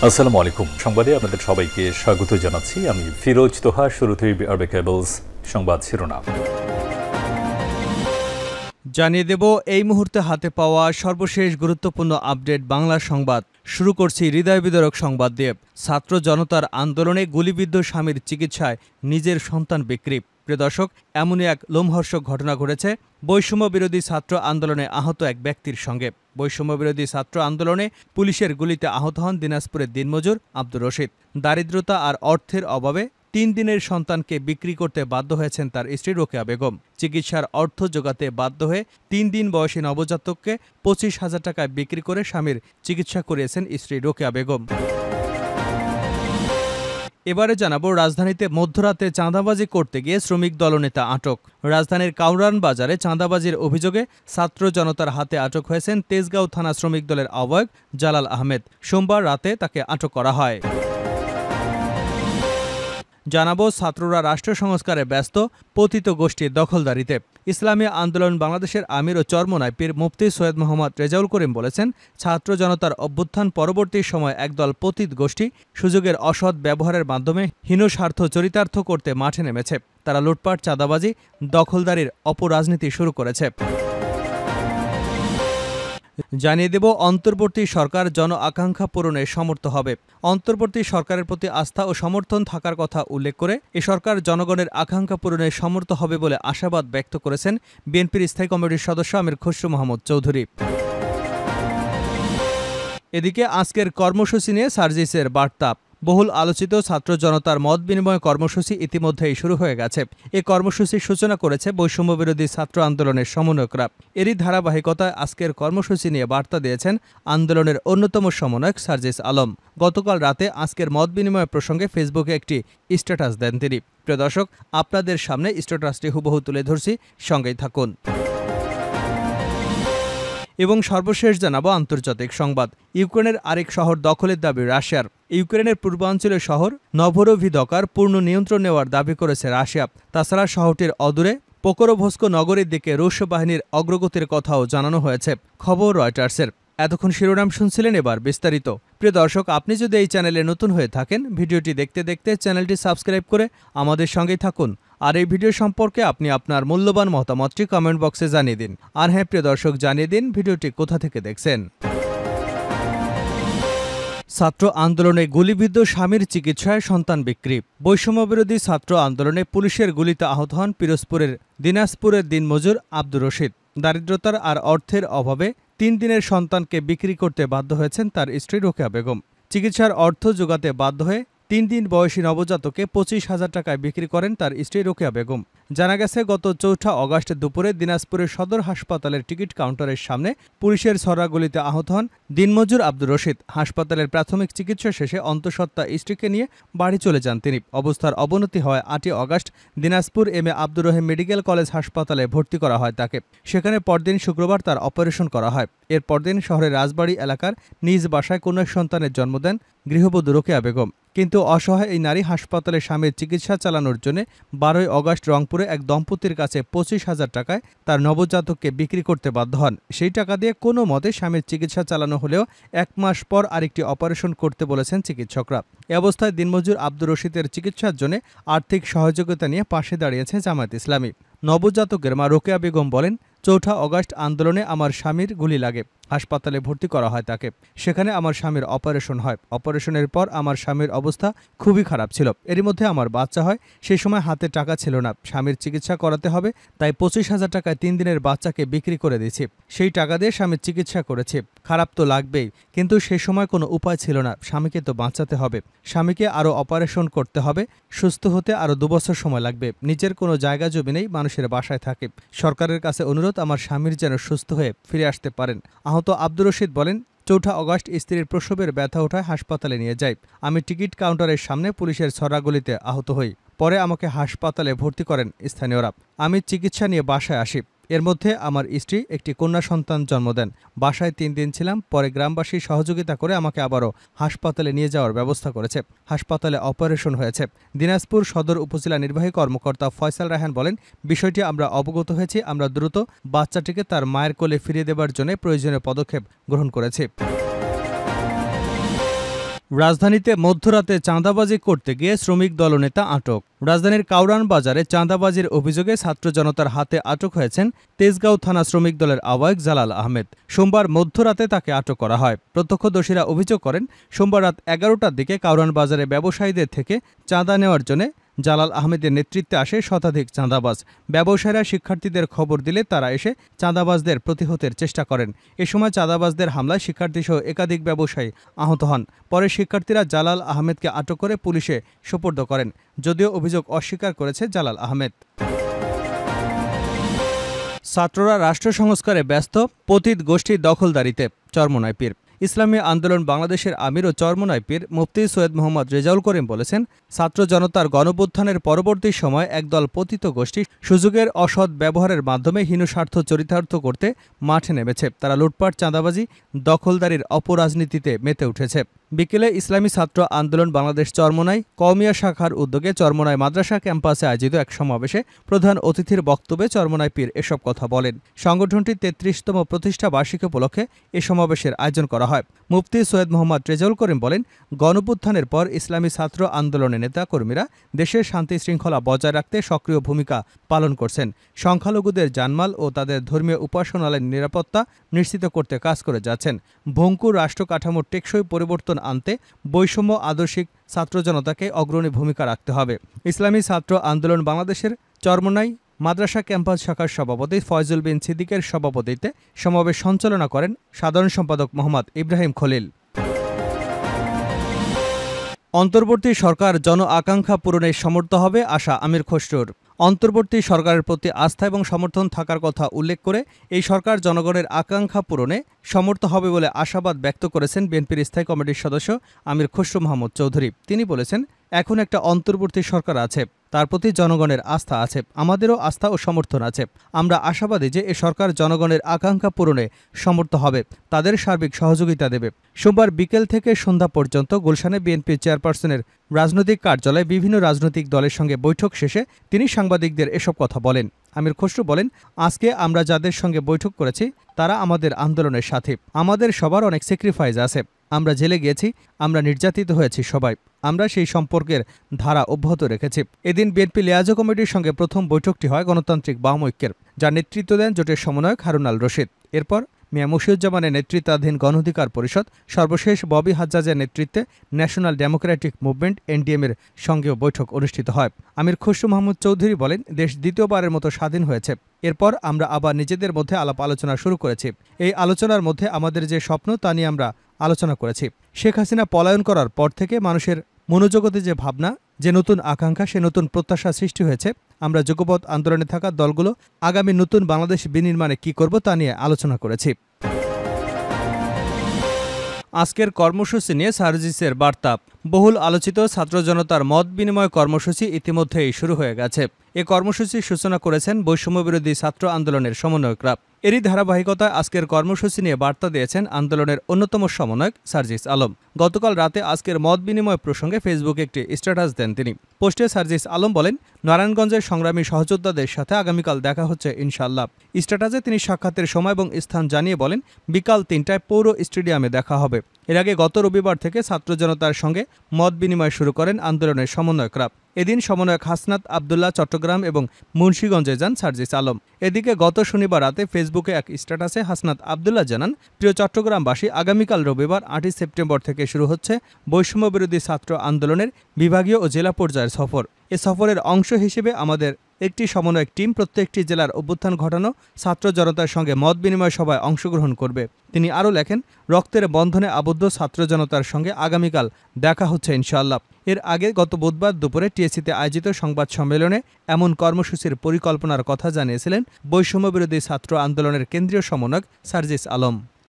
আসসালামু আলাইকুম। সংবাদে আপনাদের সবাইকে স্বাগত জানাচ্ছি। আমি ফিরোজ তোহা। শুরুতেই আরবে কেবলস সংবাদ শিরোনাম জানিয়ে দেব এই মুহূর্তে হাতে পাওয়া সর্বশেষ গুরুত্বপূর্ণ আপডেট বাংলা সংবাদ। শুরু করছি হৃদয় বিদারক সংবাদ দিয়ে। ছাত্র জনতার আন্দোলনে গুলিবিদ্ধ স্বামীর চিকিৎসায় নিজের সন্তান বিক্রি। প্রিয় দর্শক, এমনই এক লোমহর্ষক ঘটনা ঘটেছে বৈষম্য বিরোধী ছাত্র আন্দোলনে আহত এক ব্যক্তির সঙ্গে। বৈষম্য বিরোধী ছাত্র আন্দোলনে পুলিশের গুলিতে আহত হন দিনাজপুরের দিনমজুর আব্দুর রশিদ। দারিদ্রতা আর অর্থের অভাবে ৩ দিনের সন্তানকে বিক্রি করতে বাধ্য হয়েছেন তার স্ত্রী রোকেয়া বেগম। চিকিৎসার অর্থ জোগাতে বাধ্য হয়ে ৩ দিন বয়সী নবজাতককে ২৫,০০০ টাকায় বিক্রি করে স্বামীর চিকিৎসা করিয়েছেন স্ত্রী রোকেয়া বেগম। এবারে জানাবো, রাজধানীতে মধ্যরাতে চাঁদাবাজি করতে গিয়ে শ্রমিক দলনেতা আটক। রাজধানীর কাউরান বাজারে চাঁদাবাজির অভিযোগে ছাত্র জনতার হাতে আটক হয়েছেন তেজগাঁও থানা শ্রমিক দলের আহ্বায়ক জালাল আহমেদ। সোমবার রাতে তাকে আটক করা হয়। জানাবো, ছাত্ররা রাষ্ট্র সংস্কারে ব্যস্ত, পতিত গোষ্ঠীর দখলদারিতে। ইসলামী আন্দোলন বাংলাদেশের আমির ও চরমোনাই পীর মুফতি সৈয়দ মোহাম্মদ রেজাউল করিম বলেছেন, ছাত্র জনতার অভ্যুত্থান পরবর্তী সময় একদল পতিত গোষ্ঠী সুযোগের অসৎ ব্যবহারের মাধ্যমে হীন স্বার্থ চরিতার্থ করতে মাঠে নেমেছে। তারা লুটপাট, চাঁদাবাজি, দখলদারির অপরাজনীতি শুরু করেছে। জানিয়ে দেব, অন্তর্বর্তী সরকার জন আকাঙ্ক্ষা পূরণে সমর্থ হবে। অন্তর্বর্তী সরকারের প্রতি আস্থা ও সমর্থন থাকার কথা উল্লেখ করে এ সরকার জনগণের আকাঙ্ক্ষা পূরণে সমর্থ হবে বলে আশাবাদ ব্যক্ত করেছেন বিএনপির স্থায়ী কমিটির সদস্য আমির খসরু মাহমুদ চৌধুরী। এদিকে আজকের কর্মসূচি নিয়ে সার্জিসের বার্তা। বহুল আলোচিত ছাত্র জনতার মত বিনিময় কর্মসূচি ইতিমধ্যেই শুরু হয়ে গেছে। এ কর্মসূচির সূচনা করেছে বৈষম্য বিরোধী ছাত্র আন্দোলনের সমন্বয়করা। এরই ধারাবাহিকতায় আজকের কর্মসূচি নিয়ে বার্তা দিয়েছেন আন্দোলনের অন্যতম সমন্বয়ক সার্জিস আলম। গতকাল রাতে আজকের মত বিনিময় প্রসঙ্গে ফেসবুকে একটি স্ট্যাটাস দেন তিনি। প্রিয় দর্শক, আপনাদের সামনে স্ট্যাটাসটি হুবহু তুলে ধরছি, সঙ্গেই থাকুন। এবং সর্বশেষ জানাবো আন্তর্জাতিক সংবাদ। ইউক্রেনের আরেক শহর দখলের দাবি রাশিয়ার। ইউক্রেনের পূর্বাঞ্চলীয় শহর নভরোভিদকার পূর্ণ নিয়ন্ত্রণ নেওয়ার দাবি করেছে রাশিয়া। তাছাড়া শহরটির অদূরে পোকরোভস্ক নগরীর দিকে রুশ বাহিনীর অগ্রগতির কথাও জানানো হয়েছে। খবর রয়টার্সের। এতক্ষণ শিরোনাম শুনছিলেন, এবার বিস্তারিত। প্রিয় দর্শক, আপনি যদি এই চ্যানেলে নতুন হয়ে থাকেন, ভিডিওটি দেখতে দেখতে চ্যানেলটি সাবস্ক্রাইব করে আমাদের সঙ্গেই থাকুন। আর এই ভিডিও সম্পর্কে আপনি আপনার মূল্যবান মতামতটি কমেন্ট বক্সে জানিয়ে দিন। আর হ্যাঁ প্রিয় দর্শক, জানিয়ে দিন ভিডিওটি কোথা থেকে দেখছেন। ছাত্র আন্দোলনে গুলিবিদ্ধ স্বামীর চিকিৎসায় সন্তান বিক্রি। বৈষম্য বিরোধী ছাত্র আন্দোলনে পুলিশের গুলিতে আহত হন পিরোজপুরের দিনাজপুরের দিনমজুর আব্দুর রশিদ। দারিদ্রতার আর অর্থের অভাবে ৩ দিনের সন্তানকে বিক্রি করতে বাধ্য হয়েছেন তার স্ত্রী রোকেয়া বেগম। চিকিৎসার অর্থ জোগাতে বাধ্য হয়ে ৩ দিন বয়সী নবজাতককে ২৫,০০০ টাকায় বিক্রি করেন তার স্ত্রী রোকেয়া বেগম। জানা গেছে, গত ৪ আগস্ট দুপুরে দিনাজপুরের সদর হাসপাতালের টিকিট কাউন্টারের সামনে পুলিশের ছড়া গুলিতে আহত হন দিনমজুর আব্দুর রশিদ। হাসপাতালের প্রাথমিক চিকিৎসা শেষে অন্তঃসত্ত্বা স্ত্রীকে নিয়ে বাড়ি চলে যান তিনি। অবস্থার অবনতি হয় ৮ August Dinajpur M A Abdur Rahim medical college হাসপাতালে ভর্তি করা হয় তাকে। সেখানে পরদিন শুক্রবার তার অপারেশন করা হয়। এর পরদিন শহরের রাজবাড়ী এলাকার নিজ বাসায় কন্যা সন্তানের জন্ম দেন গৃহবধূ রোকেয়া বেগম। কিন্তু অসহায় এই নারী হাসপাতালে স্বামীর চিকিৎসা চালানোর জন্য ১২ আগস্ট রংপুরে এক দম্পতির কাছে ২৫,০০০ টাকায় তার নবজাতককে বিক্রি করতে বাধ্য হন। সেই টাকা দিয়ে কোনো মতে স্বামীর চিকিৎসা চালানো হলেও ১ মাস পর আরেকটি অপারেশন করতে বলেছেন চিকিৎসকরা। এ অবস্থায় দিনমজুর আব্দুর রশিদের চিকিৎসার জন্য আর্থিক সহযোগিতা নিয়ে পাশে দাঁড়িয়েছে জামায়াত ইসলামী। নবজাতকের মা রোকেয়া বেগম বলেন, ৪ আগস্ট আন্দোলনে আমার স্বামীর গুলি লাগে। হাসপাতালে ভর্তি করা হয় তাকে। সেখানে আমার স্বামীর অপারেশন হয়। অপারেশনের পর আমার স্বামীর অবস্থা খুবই খারাপ ছিল। এরই মধ্যে আমার বাচ্চা হয়। সেই সময় হাতে টাকা ছিল না। স্বামীর চিকিৎসা করাতে হবে, তাই ২৫,০০০ টাকায় ৩ দিনের বাচ্চাকে বিক্রি করে দিয়েছি। সেই টাকা দিয়ে স্বামীর চিকিৎসা করেছি। খারাপ তো লাগবেই, কিন্তু সে সময় কোনো উপায় ছিল না। স্বামীকে তো বাঁচাতে হবে। স্বামীকে আরও অপারেশন করতে হবে। সুস্থ হতে আরও ২ বছর সময় লাগবে। নিজের কোনো জায়গা জমি নেই, মানুষের বাসায় থাকে। সরকারের কাছে অনুরোধ, আমার স্বামীর যেন সুস্থ হয়ে ফিরে আসতে পারেন। আহত আব্দুর রশিদ বলেন, ৪ আগস্ট স্ত্রীর প্রসবের ব্যথা ওঠায় হাসপাতালে নিয়ে যাই। আমি টিকিট কাউন্টারের সামনে পুলিশের ছড়াগুলিতে আহত হই। পরে আমাকে হাসপাতালে ভর্তি করেন স্থানীয়রা। আমি চিকিৎসা নিয়ে বাসায় আসি। এর মধ্যে আমার স্ত্রী একটি কন্যা সন্তান জন্ম দেন। বাসায় ৩ দিন ছিলাম। পরে গ্রামবাসী সহযোগিতা করে আমাকে আবারও হাসপাতালে নিয়ে যাওয়ার ব্যবস্থা করেছে। হাসপাতালে অপারেশন হয়েছে। দিনাজপুর সদর উপজেলা নির্বাহী কর্মকর্তা ফয়সাল রায়হান বলেন, বিষয়টি আমরা অবগত হয়েছি। আমরা দ্রুত বাচ্চাটিকে তার মায়ের কোলে ফিরিয়ে দেবার জন্য প্রয়োজনীয় পদক্ষেপ গ্রহণ করেছি। রাজধানীতে মধ্যরাতে চাঁদাবাজি করতে গিয়ে শ্রমিক দলনেতা আটক। রাজধানীর কাউরান বাজারে চাঁদাবাজির অভিযোগে ছাত্র জনতার হাতে আটক হয়েছেন তেজগাঁও থানা শ্রমিক দলের আহ্বায়ক জালাল আহমেদ। সোমবার মধ্যরাতে তাকে আটক করা হয়। প্রত্যক্ষদর্শীরা অভিযোগ করেন, সোমবার রাত 11টার দিকে কাউরান বাজারে ব্যবসায়ীদের থেকে চাঁদা নেওয়ার জন্য জালাল আহমেদের নেতৃত্বে আসে শতাধিক চাঁদাবাজ। ব্যবসায়ীরা শিক্ষার্থীদের খবর দিলে তারা এসে চাঁদাবাজদের প্রতিহতের চেষ্টা করেন। এ সময় চাঁদাবাজদের হামলায় শিক্ষার্থীসহ একাধিক ব্যবসায়ী আহত হন। পরে শিক্ষার্থীরা জালাল আহমেদকে আটক করে পুলিশে সোপর্দ করেন, যদিও অভিযোগ অস্বীকার করেছে জালাল আহমেদ। ছাত্ররা রাষ্ট্র সংস্কারে ব্যস্ত, পতিত গোষ্ঠীর দখলদারিতে চরমোনাই পীর। ইসলামী আন্দোলন বাংলাদেশের আমির ও চরমোনাই পীর মুফতি সৈয়দ মোহাম্মদ রেজাউল করিম বলেছেন, ছাত্র জনতার গণঅভ্যুত্থানের পরবর্তী সময় একদল পতিত গোষ্ঠী সুযোগের অসৎ ব্যবহারের মাধ্যমে হীন স্বার্থ চরিতার্থ করতে মাঠে নেমেছে। তারা লুটপাট, চাঁদাবাজি, দখলদারির অপরাজনীতিতে মেতে উঠেছে। বিকেলে ইসলামী ছাত্র আন্দোলন বাংলাদেশ চরমোনাই কওমিয়া শাখার উদ্যোগে চরমোনাই মাদ্রাসা ক্যাম্পাসে আয়োজিত এক সমাবেশে প্রধান অতিথির বক্তব্যে চরমোনাই পীর এসব কথা বলেন। সংগঠনটির 33তম প্রতিষ্ঠা বার্ষিকী উপলক্ষে এ সমাবেশের আয়োজন করা হয়। মুফতি সৈয়দ মোহাম্মদ রেজাউল করিম বলেন, গণঅভ্যুত্থানের পর ইসলামী ছাত্র আন্দোলনের নেতা কর্মীরা দেশের শান্তি শৃঙ্খলা বজায় রাখতে সক্রিয় ভূমিকা পালন করছেন। সংখ্যালঘুদের জানমাল ও তাদের ধর্মীয় উপাসনালয়ের নিরাপত্তা নিশ্চিত করতে কাজ করে যাচ্ছেন। ভঙ্গুর রাষ্ট্র কাঠামোর টেকসই পরিবর্তন আনতে বৈষম্য আদর্শিক ছাত্র জনতাকে অগ্রণী ভূমিকা রাখতে হবে। ইসলামী ছাত্র আন্দোলন বাংলাদেশের চরমোনাই মাদ্রাসা ক্যাম্পাস শাখার সভাপতি ফয়জুল বিন সিদ্দিকের সভাপতিত্বে সমাবেশ সঞ্চালনা করেন সাধারণ সম্পাদক মোহাম্মদ ইব্রাহিম খলিল। অন্তর্বর্তী সরকার জন আকাঙ্ক্ষা পূরণে সমর্থ হবে, আশা আমির খসরুর। অন্তর্বর্তী সরকারের প্রতি আস্থা এবং সমর্থন থাকার কথা উল্লেখ করে এই সরকার জনগণের আকাঙ্ক্ষা পূরণে সমর্থ হবে বলে আশাবাদ ব্যক্ত করেছেন বিএনপির স্থায়ী কমিটির সদস্য আমির খসরু মাহমুদ চৌধুরী। তিনি বলেছেন, এখন একটা অন্তর্বর্তী সরকার আছে, তার প্রতি জনগণের আস্থা আছে, আমাদেরও আস্থা ও সমর্থন আছে। আমরা আশাবাদী যে এ সরকার জনগণের আকাঙ্ক্ষা পূরণে সমর্থ হবে, তাদের সার্বিক সহযোগিতা দেবে। সোমবার বিকেল থেকে সন্ধ্যা পর্যন্ত গুলশানে বিএনপি চেয়ারপারসনের রাজনৈতিক কার্যালয়ে বিভিন্ন রাজনৈতিক দলের সঙ্গে বৈঠক শেষে তিনি সাংবাদিকদের এসব কথা বলেন। আমির খসরু বলেন, আজকে আমরা যাদের সঙ্গে বৈঠক করেছি তারা আমাদের আন্দোলনের সাথী। আমাদের সবার অনেক স্যাক্রিফাইস আছে। আমরা জেলে গিয়েছি, আমরা নির্যাতিত হয়েছি সবাই। আমরা সেই সম্পর্কের ধারা অব্যাহত রেখেছি। এদিন বিএনপি লিয়াজো কমিটির সঙ্গে প্রথম বৈঠকটি হয় গণতান্ত্রিক বাম ঐক্যের, যার নেতৃত্ব দেন জোটের সমন্বয়ক হারুন আল রশিদ। এরপর মিয়া মশিউজ্জামানের নেতৃত্বাধীন গণঅধিকার পরিষদ, সর্বশেষ ববি হাজ্জাজের নেতৃত্বে ন্যাশনাল ডেমোক্রেটিক মুভমেন্ট এনডিএমের সঙ্গেও বৈঠক অনুষ্ঠিত হয়। আমির খসরু মাহমুদ চৌধুরী বলেন, দেশ দ্বিতীয়বারের মতো স্বাধীন হয়েছে। এরপর আমরা আবার নিজেদের মধ্যে আলাপ আলোচনা শুরু করেছি। এই আলোচনার মধ্যে আমাদের যে স্বপ্ন তা নিয়ে আমরা আলোচনা করেছি। শেখ হাসিনা পলায়ন করার পর থেকে মানুষের মনোজগতে যে ভাবনা, যে নতুন আকাঙ্ক্ষা, সে নতুন প্রত্যাশা সৃষ্টি হয়েছে। আমরা যুগপৎ আন্দোলনে থাকা দলগুলো আগামী নতুন বাংলাদেশ বিনির্মাণে কী করব তা নিয়ে আলোচনা করেছি। আজকের কর্মসূচি নিয়ে সার্জিসের বার্তা। বহুল আলোচিত ছাত্র জনতার মত বিনিময় কর্মসূচি ইতিমধ্যেই শুরু হয়ে গেছে। এ কর্মসূচির সূচনা করেছেন বৈষম্যবিরোধী ছাত্র আন্দোলনের সমন্বয়করা। এরই ধারাবাহিকতায় আজকের কর্মসূচি নিয়ে বার্তা দিয়েছেন আন্দোলনের অন্যতম সমন্বয়ক সার্জিস আলম। গতকাল রাতে আজকের মত বিনিময় প্রসঙ্গে ফেসবুকে একটি স্ট্যাটাস দেন তিনি। পোস্টে সার্জিস আলম বলেন, নারায়ণগঞ্জের সংগ্রামী সহযোদ্ধাদের সাথে আগামীকাল দেখা হচ্ছে ইনশাআল্লাহ। স্ট্যাটাসে তিনি সাক্ষাতের সময় এবং স্থান জানিয়ে বলেন, বিকাল ৩টায় পৌর স্টেডিয়ামে দেখা হবে। এর আগে গত রবিবার থেকে ছাত্র জনতার সঙ্গে মত বিনিময় শুরু করেন আন্দোলনের সমন্বয়করা। এদিন সমন্বয়ক হাসনাত আবদুল্লাহ চট্টগ্রাম এবং মুন্সিগঞ্জে যান সার্জিস আলম। এদিকে গত শনিবার রাতে ফেসবুকে এক স্ট্যাটাসে হাসনাত আবদুল্লাহ জানান, প্রিয় চট্টগ্রামবাসী, আগামীকাল রবিবার ৮ই সেপ্টেম্বর থেকে শুরু হচ্ছে বৈষম্যবিরোধী ছাত্র আন্দোলনের বিভাগীয় ও জেলা পর্যায়ের সফর। এ সফরের অংশ হিসেবে আমাদের একটি সমন্বয়ক টিম প্রত্যেকটি জেলার অভ্যুত্থান ঘটানো ছাত্র জনতার সঙ্গে মত বিনিময় সভায় অংশগ্রহণ করবে। তিনি আরও লেখেন, রক্তের বন্ধনে আবদ্ধ ছাত্র জনতার সঙ্গে আগামীকাল দেখা হচ্ছে ইনশাআল্লাহ। এর আগে গত বুধবার দুপুরে টিএসসিতে আয়োজিত সংবাদ সম্মেলনে এমন কর্মসূচির পরিকল্পনার কথা জানিয়েছিলেন বৈষম্যবিরোধী ছাত্র আন্দোলনের কেন্দ্রীয় সমন্বয়ক সার্জিস আলম।